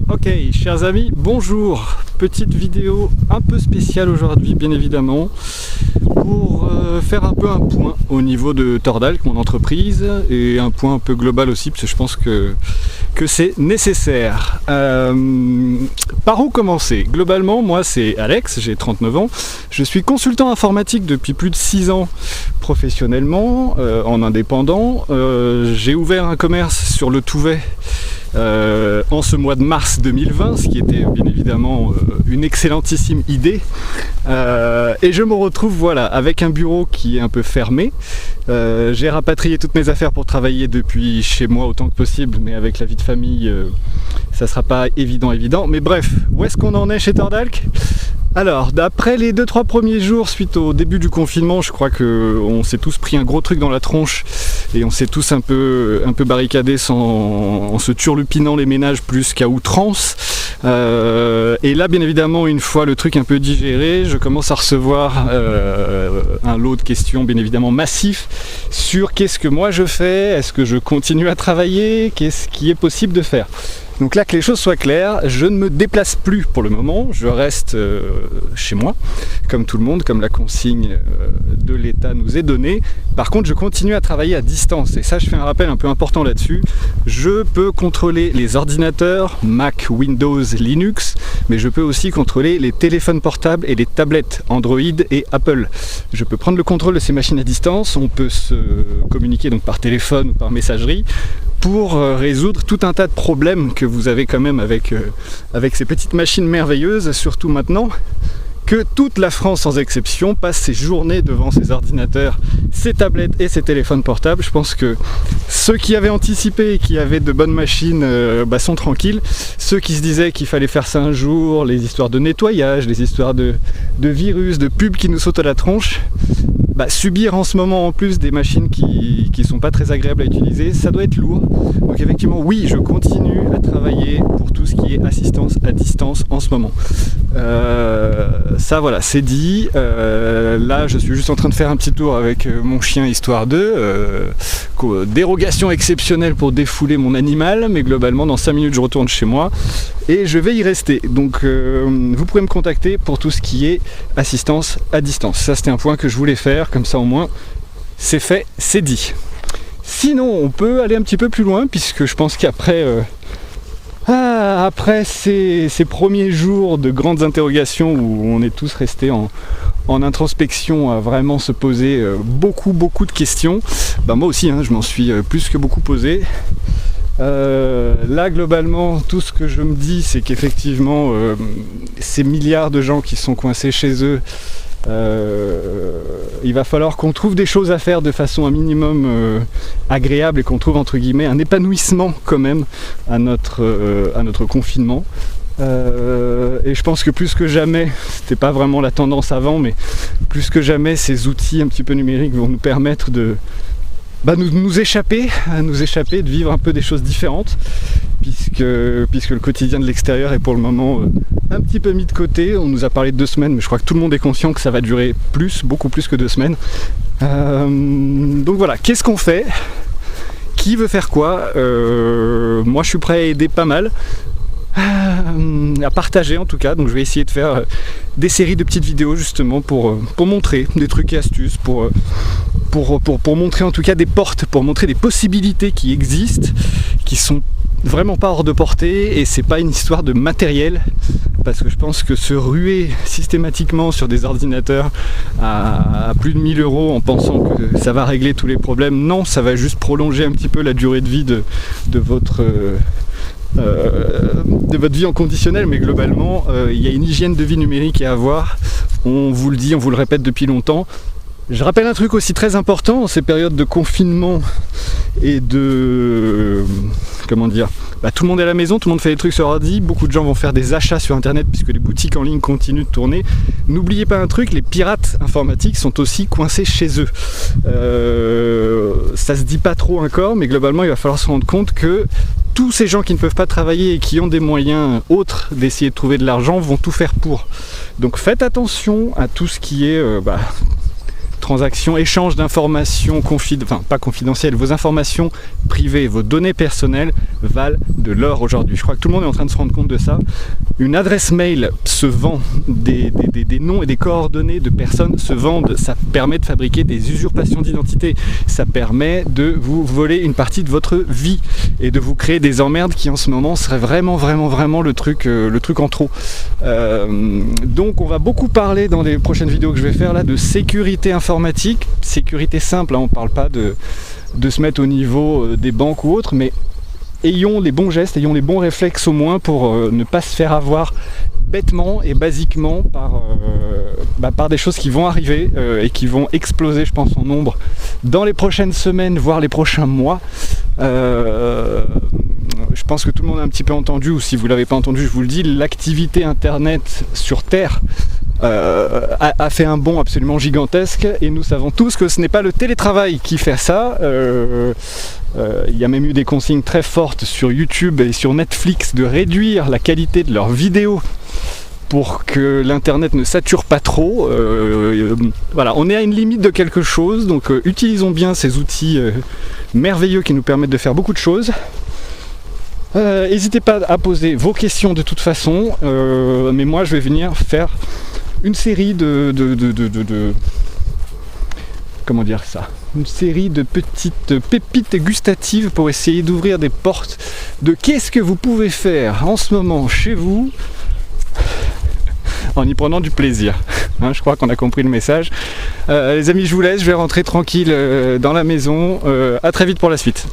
Ok, chers amis, bonjour. Petite vidéo un peu spéciale aujourd'hui, bien évidemment, pour faire un peu un point au niveau de Tordalk, mon entreprise, et un point un peu global aussi, parce que je pense que c'est nécessaire. Par où commencer? Globalement, moi c'est Alex, j'ai 39 ans, je suis consultant informatique depuis plus de 6 ans professionnellement, en indépendant. J'ai ouvert un commerce sur le Touvet en ce mois de mars 2020, ce qui était bien évidemment une excellentissime idée, et je me retrouve voilà avec un bureau qui est un peu fermé. J'ai rapatrié toutes mes affaires pour travailler depuis chez moi autant que possible, mais avec la vie de famille ça sera pas évident, mais bref, où est-ce qu'on en est chez Tordalk? Alors, d'après les 2-3 premiers jours suite au début du confinement, je crois qu'on s'est tous pris un gros truc dans la tronche et on s'est tous un peu barricadés en se turlupinant les ménages plus qu'à outrance. Et là, bien évidemment, une fois le truc un peu digéré, je commence à recevoir un lot de questions bien évidemment massif sur qu'est-ce que moi je fais, est-ce que je continue à travailler, qu'est-ce qui est possible de faire. Donc là, que les choses soient claires, je ne me déplace plus pour le moment, je reste chez moi, comme tout le monde, comme la consigne de l'État nous est donnée. Par contre, je continue à travailler à distance, et ça, je fais un rappel un peu important là-dessus. Je peux contrôler les ordinateurs, Mac, Windows, Linux, mais je peux aussi contrôler les téléphones portables et les tablettes Android et Apple. Je peux prendre le contrôle de ces machines à distance, on peut se communiquer donc par téléphone ou par messagerie, pour résoudre tout un tas de problèmes que vous avez quand même avec ces petites machines merveilleuses, surtout maintenant que toute la France sans exception passe ses journées devant ses ordinateurs, ses tablettes et ses téléphones portables. Je pense que ceux qui avaient anticipé et qui avaient de bonnes machines sont tranquilles. Ceux qui se disaient qu'il fallait faire ça un jour, les histoires de nettoyage, les histoires de virus, de pubs qui nous sautent à la tronche, subir en ce moment en plus des machines qui sont pas très agréables à utiliser, ça doit être lourd. Donc effectivement, oui, je continue à travailler pour tout ce qui est assistance à distance en ce moment. Ça voilà, c'est dit. Là, je suis juste en train de faire un petit tour avec mon chien, histoire de dérogation exceptionnelle pour défouler mon animal, mais globalement, dans 5 minutes, je retourne chez moi et je vais y rester. Donc vous pourrez me contacter pour tout ce qui est assistance à distance. Ça, c'était un point que je voulais faire, comme ça au moins c'est fait, c'est dit. Sinon, on peut aller un petit peu plus loin, puisque je pense qu'après après ces premiers jours de grandes interrogations où on est tous restés en introspection à vraiment se poser beaucoup de questions, moi aussi je m'en suis plus que beaucoup posé. Là globalement, tout ce que je me dis, c'est qu'effectivement ces milliards de gens qui sont coincés chez eux, il va falloir qu'on trouve des choses à faire de façon un minimum agréable, et qu'on trouve entre guillemets un épanouissement quand même à notre confinement. Et je pense que plus que jamais, c'était pas vraiment la tendance avant, mais plus que jamais ces outils un petit peu numériques vont nous permettre de nous échapper, de vivre un peu des choses différentes, puisque le quotidien de l'extérieur est pour le moment un petit peu mis de côté. On nous a parlé de 2 semaines, mais je crois que tout le monde est conscient que ça va durer beaucoup plus que 2 semaines. Donc voilà, qu'est-ce qu'on fait? Qui veut faire quoi? Moi je suis prêt à aider pas mal, à partager en tout cas, donc je vais essayer de faire des séries de petites vidéos justement pour montrer des trucs et astuces, pour montrer en tout cas des portes, pour montrer des possibilités qui existent, qui sont vraiment pas hors de portée. Et c'est pas une histoire de matériel, parce que je pense que se ruer systématiquement sur des ordinateurs à plus de 1000 € en pensant que ça va régler tous les problèmes, non, ça va juste prolonger un petit peu la durée de vie de votre vie en conditionnel, mais globalement il y a une hygiène de vie numérique à avoir. On vous le dit, on vous le répète depuis longtemps. Je rappelle un truc aussi très important en ces périodes de confinement et de... comment dire, tout le monde est à la maison, tout le monde fait des trucs sur ordi, beaucoup de gens vont faire des achats sur internet puisque les boutiques en ligne continuent de tourner. N'oubliez pas un truc, les pirates informatiques sont aussi coincés chez eux. Ça se dit pas trop encore, mais globalement il va falloir se rendre compte que tous ces gens qui ne peuvent pas travailler et qui ont des moyens autres d'essayer de trouver de l'argent vont tout faire pour. Donc faites attention à tout ce qui est transactions, échange d'informations pas confidentielles, vos informations privées, vos données personnelles valent de l'or aujourd'hui. Je crois que tout le monde est en train de se rendre compte de ça. Une adresse mail se vend, des noms et des coordonnées de personnes se vendent, ça permet de fabriquer des usurpations d'identité, ça permet de vous voler une partie de votre vie et de vous créer des emmerdes qui en ce moment seraient vraiment le truc en trop. Donc on va beaucoup parler dans les prochaines vidéos que je vais faire là de sécurité informatique, sécurité simple, hein, on ne parle pas de se mettre au niveau des banques ou autres, mais ayons les bons gestes, ayons les bons réflexes au moins pour ne pas se faire avoir bêtement et basiquement par des choses qui vont arriver et qui vont exploser, je pense, en nombre dans les prochaines semaines, voire les prochains mois. Je pense que tout le monde a un petit peu entendu, ou si vous ne l'avez pas entendu, je vous le dis, l'activité internet sur Terre a fait un bond absolument gigantesque, et nous savons tous que ce n'est pas le télétravail qui fait ça. Il y a même eu des consignes très fortes sur YouTube et sur Netflix de réduire la qualité de leurs vidéos pour que l'internet ne sature pas trop. Voilà, on est à une limite de quelque chose, donc utilisons bien ces outils merveilleux qui nous permettent de faire beaucoup de choses. N'hésitez pas à poser vos questions de toute façon, mais moi je vais venir faire une série comment dire ça, une série de petites pépites gustatives pour essayer d'ouvrir des portes de qu'est-ce que vous pouvez faire en ce moment chez vous en y prenant du plaisir. Hein, je crois qu'on a compris le message. Les amis, je vous laisse, je vais rentrer tranquille dans la maison. À très vite pour la suite.